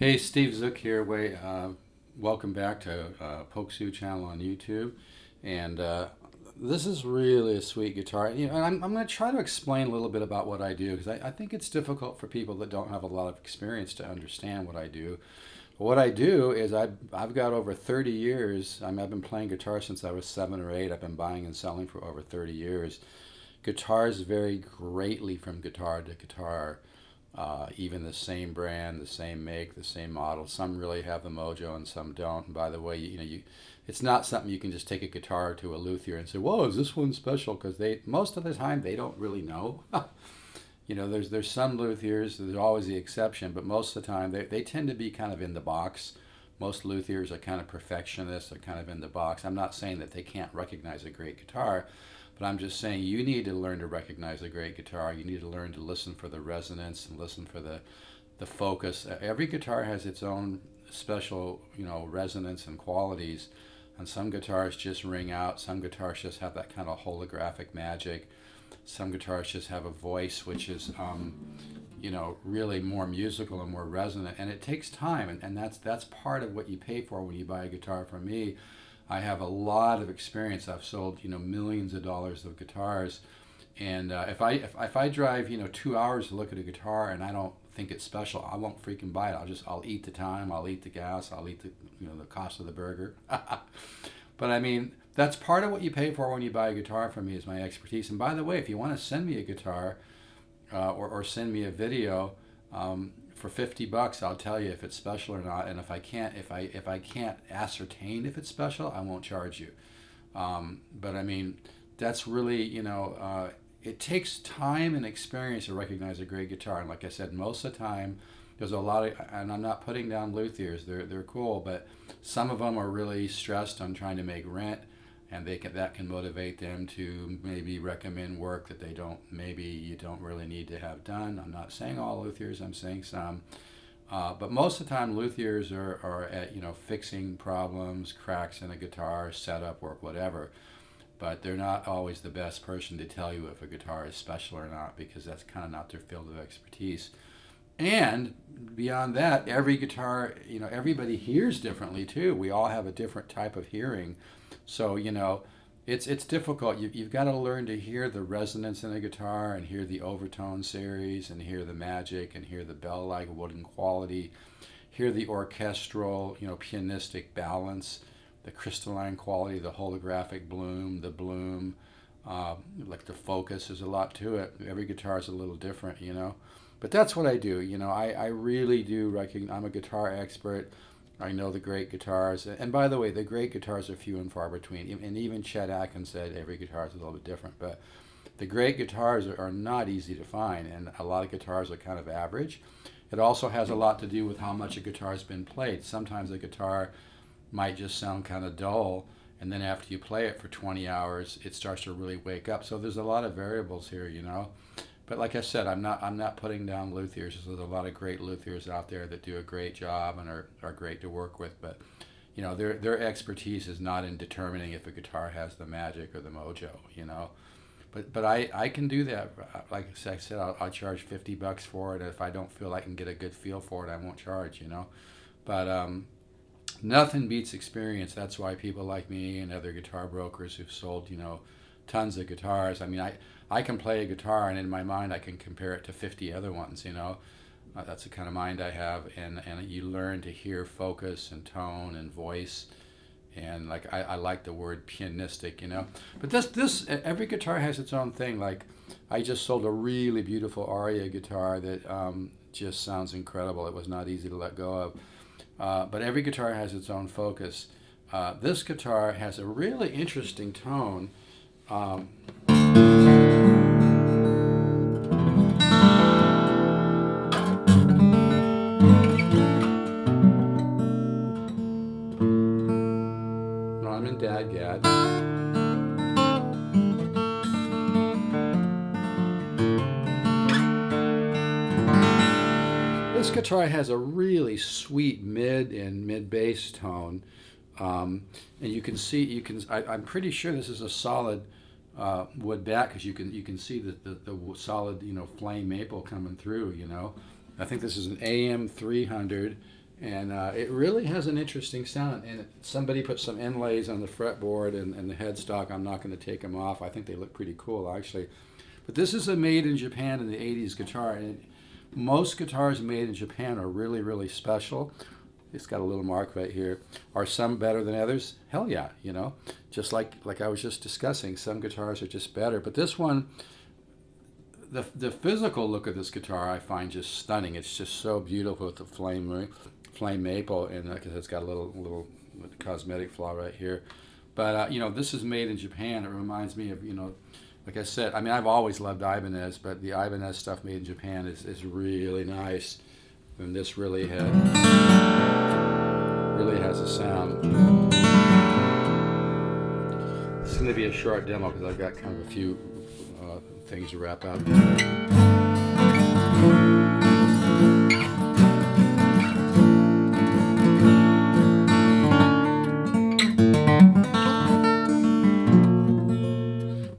Hey, Steve Zook here. Welcome back to Pokesoo channel on YouTube. And this is really a sweet guitar. And I'm going to try to explain a little bit about what I do because I think it's difficult for people that don't have a lot of experience to understand what I do. What I do is I've got over 30 years. I've been playing guitar since I was 7 or 8. I've been buying and selling for over 30 years. Guitars vary greatly from guitar to guitar. Even the same brand, the same make, the same model. Some really have the mojo and some don't. And by the way, it's not something you can just take a guitar to a luthier and say, "Whoa, is this one special?" Because most of the time they don't really know. There's some luthiers. There's always the exception, but most of the time they tend to be kind of in the box. Most luthiers are kind of perfectionists. They're kind of in the box. I'm not saying that they can't recognize a great guitar, but I'm just saying you need to learn to recognize a great guitar. You need to learn to listen for the resonance and listen for the focus. Every guitar has its own special, resonance and qualities. And some guitars just ring out. Some guitars just have that kind of holographic magic. Some guitars just have a voice which is, really more musical and more resonant. And it takes time, and that's part of what you pay for when you buy a guitar from me. I have a lot of experience. I've sold millions of dollars of guitars, and if I drive 2 hours to look at a guitar and I don't think it's special, I won't freaking buy it. I'll eat the time, I'll eat the gas, I'll eat the cost of the burger. But I mean, that's part of what you pay for when you buy a guitar from me is my expertise. And by the way, if you want to send me a guitar or send me a video. For $50, I'll tell you if it's special or not, and if I can't ascertain if it's special, I won't charge you. But I mean, that's really it takes time and experience to recognize a great guitar. And like I said, most of the time, there's a lot of, and I'm not putting down luthiers. They're cool, but some of them are really stressed on trying to make rent, and that can motivate them to maybe recommend work that maybe you don't really need to have done. I'm not saying all luthiers, I'm saying some. But most of the time luthiers are at fixing problems, cracks in a guitar, setup work, whatever. But they're not always the best person to tell you if a guitar is special or not, because that's kind of not their field of expertise. And beyond that, every guitar, everybody hears differently too. We all have a different type of hearing. So, it's difficult. You've got to learn to hear the resonance in a guitar and hear the overtone series and hear the magic and hear the bell-like wooden quality, hear the orchestral, pianistic balance, the crystalline quality, the holographic bloom, like the focus. There's a lot to it. Every guitar is a little different, But that's what I do. I really do recognize. I'm a guitar expert. I know the great guitars. And by the way, the great guitars are few and far between. And even Chet Atkins said every guitar is a little bit different. But the great guitars are not easy to find. And a lot of guitars are kind of average. It also has a lot to do with how much a guitar has been played. Sometimes a guitar might just sound kind of dull. And then after you play it for 20 hours, it starts to really wake up. So there's a lot of variables here, But like I said, I'm not putting down luthiers. There's a lot of great luthiers out there that do a great job and are great to work with. But their expertise is not in determining if a guitar has the magic or the mojo. But I can do that. Like I said, I'll charge $50 for it. If I don't feel I can get a good feel for it, I won't charge. But nothing beats experience. That's why people like me and other guitar brokers who've sold tons of guitars. I mean, I can play a guitar, and in my mind I can compare it to 50 other ones. That's the kind of mind I have, and you learn to hear focus and tone and voice, and like I like the word pianistic. But this every guitar has its own thing. Like I just sold a really beautiful Aria guitar that just sounds incredible. It was not easy to let go of, but every guitar has its own focus. This guitar has a really interesting tone. No, I'm in Dadgad. This guitar has a really sweet mid and mid bass tone, and I'm pretty sure this is a solid wood back because you can see the solid flame maple coming through. I think this is an AM 300, And it really has an interesting sound. And somebody put some inlays on the fretboard and the headstock. I'm not going to take them off. I think they look pretty cool, actually. But this is a made in Japan in the 80s guitar. And most guitars made in Japan are really, really special. It's got a little mark right here. Are some better than others? Hell yeah, you know. Just like I was just discussing, some guitars are just better. But this one, the physical look of this guitar I find just stunning. It's just so beautiful with the flame maple, and it's got a little cosmetic flaw right here. But you know, this is made in Japan. It reminds me of, you know, like I said, I mean, I've always loved Ibanez, but the Ibanez stuff made in Japan is really nice. And this really has a sound. It's going to be a short demo because I've got kind of a few things to wrap up.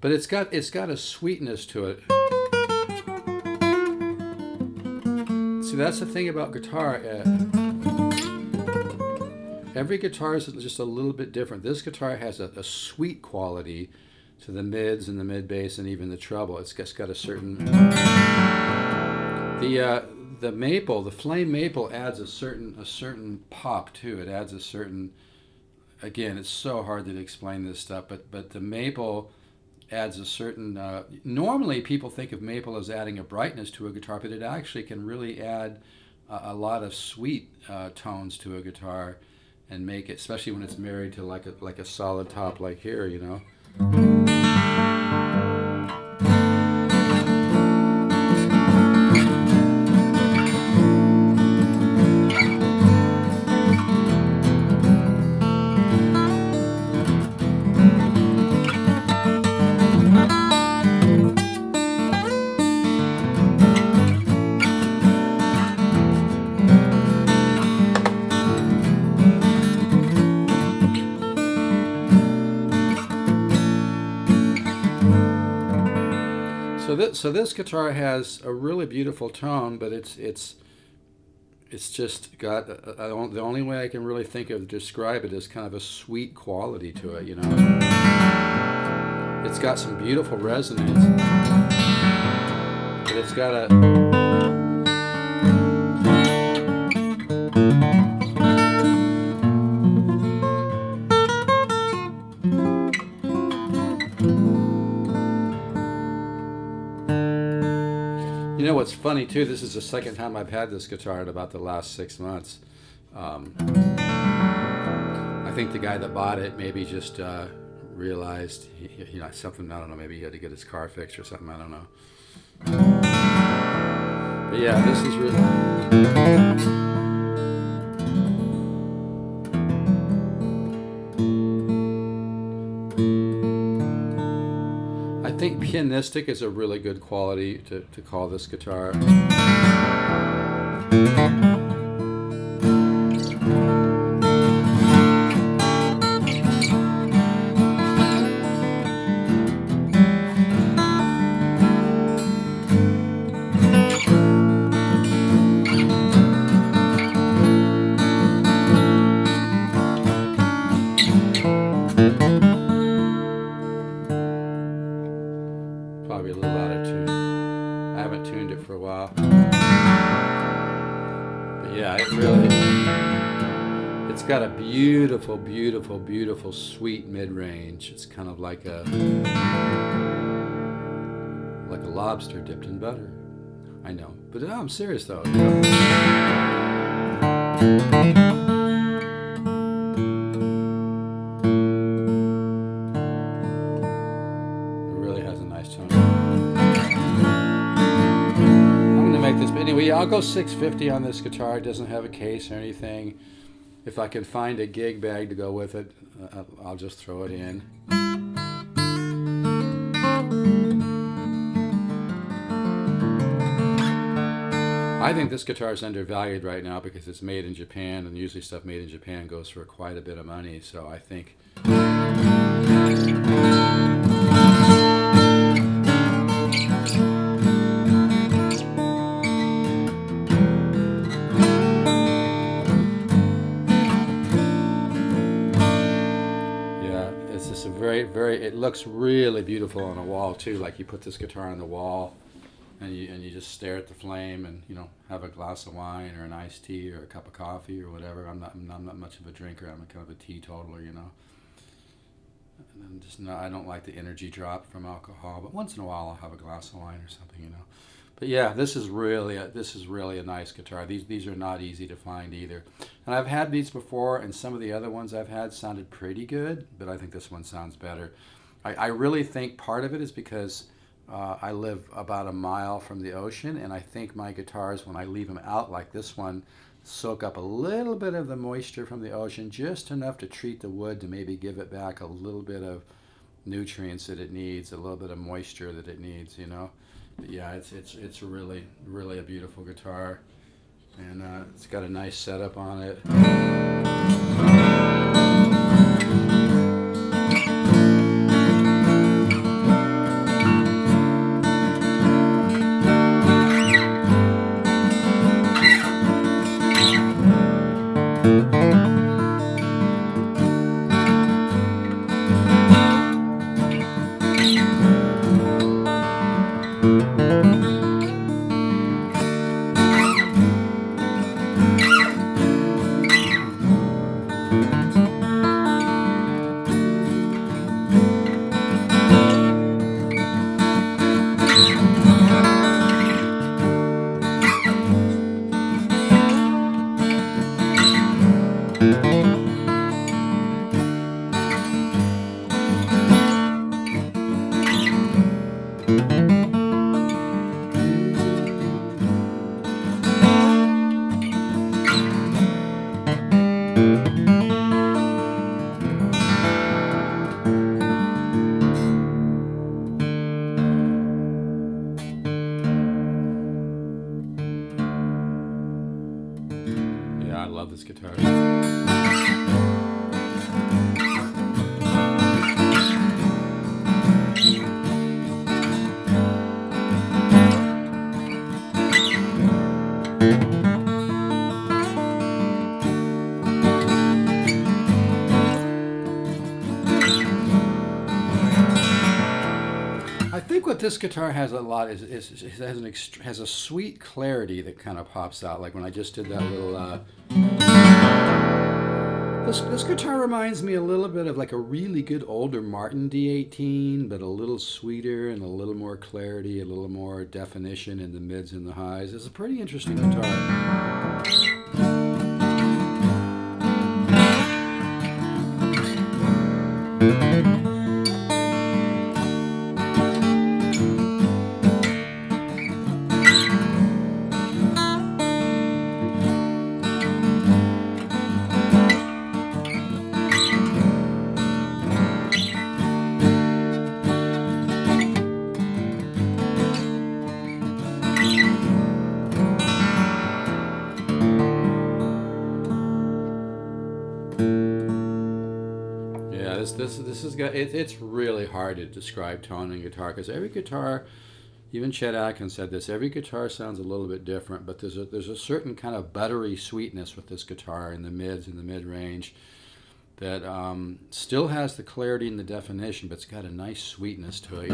But it's got a sweetness to it. See, that's the thing about guitar. Every guitar is just a little bit different. This guitar has a sweet quality to the mids and the mid bass and even the treble. It's got a certain the maple, the flame maple adds a certain pop too. It adds a certain, again, it's so hard to explain this stuff, but the maple adds a certain, normally people think of maple as adding a brightness to a guitar, but it actually can really add a lot of sweet tones to a guitar and make it, especially when it's married to like a solid top like here, you know. So this guitar has a really beautiful tone, but it's just got the only way I can really think of to describe it is kind of a sweet quality to it, you know. It's got some beautiful resonance, but it's got a You know what's funny too, this is the second time I've had this guitar in about the last 6 months. I think the guy that bought it maybe just realized, you know, something, I don't know, maybe he had to get his car fixed or something, I don't know. But yeah, this is really... I think pianistic is a really good quality to call this guitar. Probably a little out of tune. I haven't tuned it for a while. But yeah, it's got a beautiful, beautiful, beautiful sweet mid-range. It's kind of like a lobster dipped in butter. I know, but no, I'm serious though. Anyway, I'll go $650 on this guitar. It doesn't have a case or anything. If I can find a gig bag to go with it, I'll just throw it in. I think this guitar is undervalued right now because it's made in Japan, and usually stuff made in Japan goes for quite a bit of money, so I think... it looks really beautiful on a wall too. Like you put this guitar on the wall, and you just stare at the flame, and have a glass of wine or an iced tea or a cup of coffee or whatever. I'm not much of a drinker. I'm a kind of a teetotaler. And I'm just not. I don't like the energy drop from alcohol, but once in a while I'll have a glass of wine or something. But yeah, this is really a nice guitar. These are not easy to find either. And I've had these before, and some of the other ones I've had sounded pretty good, but I think this one sounds better. I really think part of it is because I live about a mile from the ocean, and I think my guitars, when I leave them out like this one, soak up a little bit of the moisture from the ocean, just enough to treat the wood to maybe give it back a little bit of nutrients that it needs, a little bit of moisture that it needs. But yeah, it's really a beautiful guitar, and it's got a nice setup on it. Yeah, I love this guitar. I think what this guitar has a lot is it has a sweet clarity that kind of pops out. Like when I just did that little. This guitar reminds me a little bit of like a really good older Martin D18, but a little sweeter and a little more clarity, a little more definition in the mids and the highs. It's a pretty interesting guitar. Yeah, this is got it's really hard to describe tone in guitar because every guitar, even Chet Atkins said this, every guitar sounds a little bit different, but there's a certain kind of buttery sweetness with this guitar in the mids, in the mid range, that still has the clarity and the definition, but it's got a nice sweetness to it.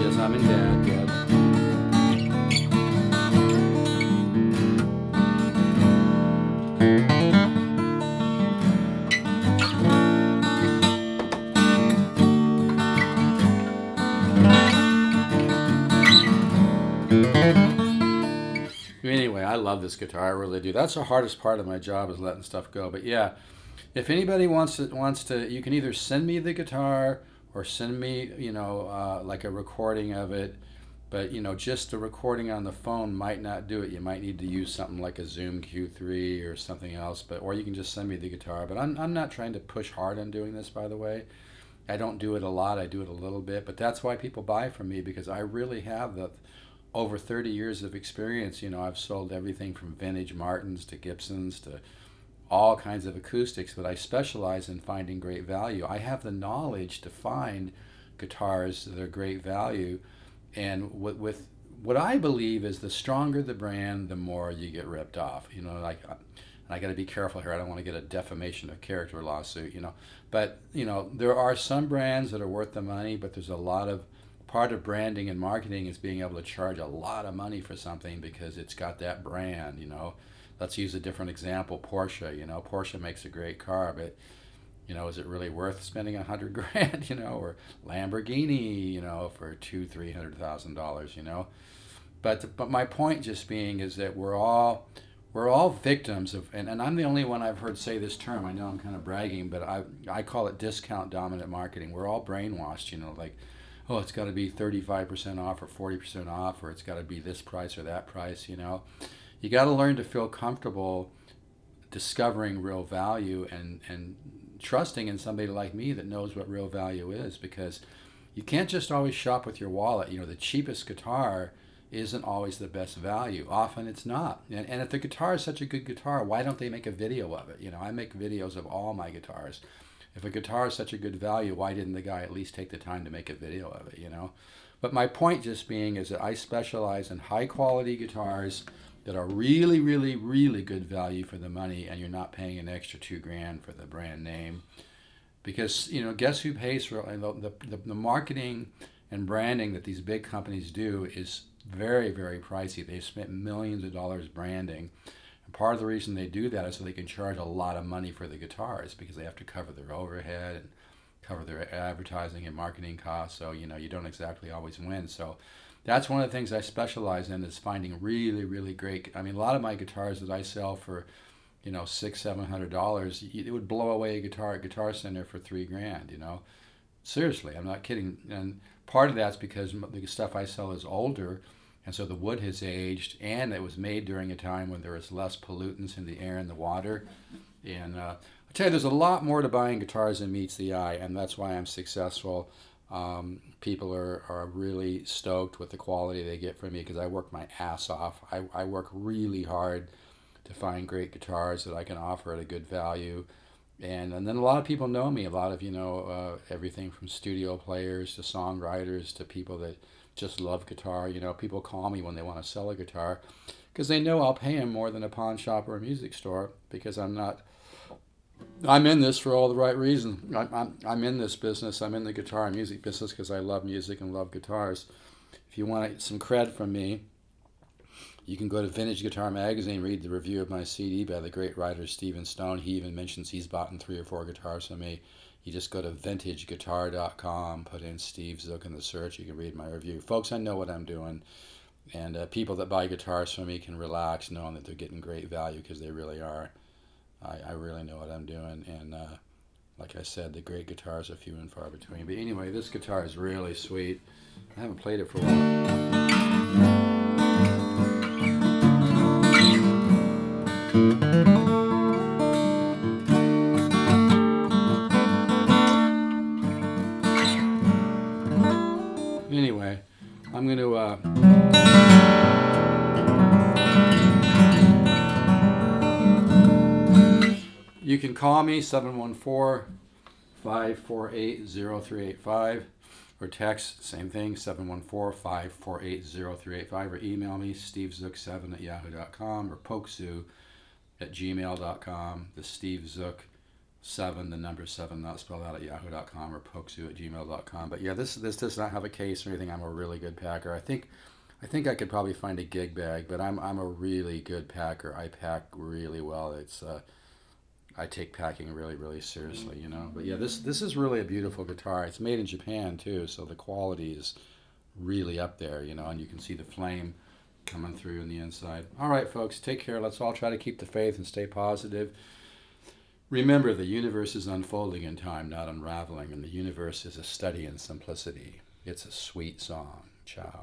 Yes, I'm in dad, Dad. Anyway, I love this guitar. I really do. That's the hardest part of my job is letting stuff go. But yeah, if anybody wants to, you can either send me the guitar or send me, like a recording of it. But just the recording on the phone might not do it. You might need to use something like a Zoom Q3 or something else. Or you can just send me the guitar. But I'm not trying to push hard on doing this, by the way. I don't do it a lot. I do it a little bit. But that's why people buy from me, because I really have the over 30 years of experience. I've sold everything from vintage Martins to Gibsons to all kinds of acoustics, but I specialize in finding great value. I have the knowledge to find guitars that are great value, and with what I believe is the stronger the brand, the more you get ripped off. Like And I got to be careful here. I don't want to get a defamation of character lawsuit, you know. But, you know, there are some brands that are worth the money, but there's a lot of, part of branding and marketing is being able to charge a lot of money for something because it's got that brand, you know. Let's use a different example, Porsche, you know. Porsche makes a great car, but, you know, is it really worth spending $100,000, you know, or Lamborghini, you know, for $200,000-$300,000, you know. But my point just being is that we're all victims of, and I'm the only one I've heard say this term. I know I'm kind of bragging, but I call it discount dominant marketing. We're all brainwashed, you know, like, oh, it's got to be 35% off or 40% off, or it's got to be this price or that price, you know. You got to learn to feel comfortable discovering real value and trusting in somebody like me that knows what real value is, because you can't just always shop with your wallet. You know, the cheapest guitar isn't always the best value. Often it's not. And if the guitar is such a good guitar, why don't they make a video of it? You know, I make videos of all my guitars. If a guitar is such a good value, why didn't the guy at least take the time to make a video of it, you know? But my point just being is that I specialize in high quality guitars that are really, really, really good value for the money, and you're not paying an extra $2,000 for the brand name. Because, you know, guess who pays for the marketing and branding that these big companies do is very, very pricey. They've spent millions of dollars branding. And part of the reason they do that is so they can charge a lot of money for the guitars, because they have to cover their overhead and cover their advertising and marketing costs. So, you know, you don't exactly always win. So that's one of the things I specialize in, is finding really, really great. I mean, a lot of my guitars that I sell for, you know, $600-$700, it would blow away a guitar at Guitar Center for $3,000, you know. Seriously, I'm not kidding. And part of that's because the stuff I sell is older, and so the wood has aged, and it was made during a time when there was less pollutants in the air and the water. And I tell you, there's a lot more to buying guitars than meets the eye, and that's why I'm successful. People are really stoked with the quality they get from me, because I work my ass off. I work really hard to find great guitars that I can offer at a good value. And then a lot of people know me. A lot of, you know, everything from studio players to songwriters to people that just love guitar. You know, people call me when they want to sell a guitar because they know I'll pay them more than a pawn shop or a music store, because I'm in this for all the right reasons. I'm in this business. I'm in the guitar and music business because I love music and love guitars. If you want some cred from me, you can go to Vintage Guitar Magazine, read the review of my CD by the great writer Stephen Stone. He even mentions he's bought 3 or 4 guitars from me. You just go to vintageguitar.com, put in Steve Zook in the search. You can read my review. Folks, I know what I'm doing. And people that buy guitars from me can relax knowing that they're getting great value, because they really are. I really know what I'm doing. And like I said, the great guitars are few and far between. But anyway, this guitar is really sweet. I haven't played it for a while. Anyway, I'm going to you can call me 714-548-0385, or text, same thing, 714-548-0385, or email me, stevezook7@yahoo.com, or pokezu@gmail.com. The Steve Zook 7, the number 7, not spelled out, at yahoo.com, or pokezu@gmail.com. But yeah, this does not have a case or anything. I'm a really good packer. I think I could probably find a gig bag, but I'm a really good packer. I pack really well. It's I take packing really, really seriously, you know. But yeah, this is really a beautiful guitar. It's made in Japan too, so the quality is really up there, you know, and you can see the flame coming through in the inside. All right, folks, take care. Let's all try to keep the faith and stay positive. Remember, the universe is unfolding in time, not unraveling, and the universe is a study in simplicity. It's a sweet song. Ciao.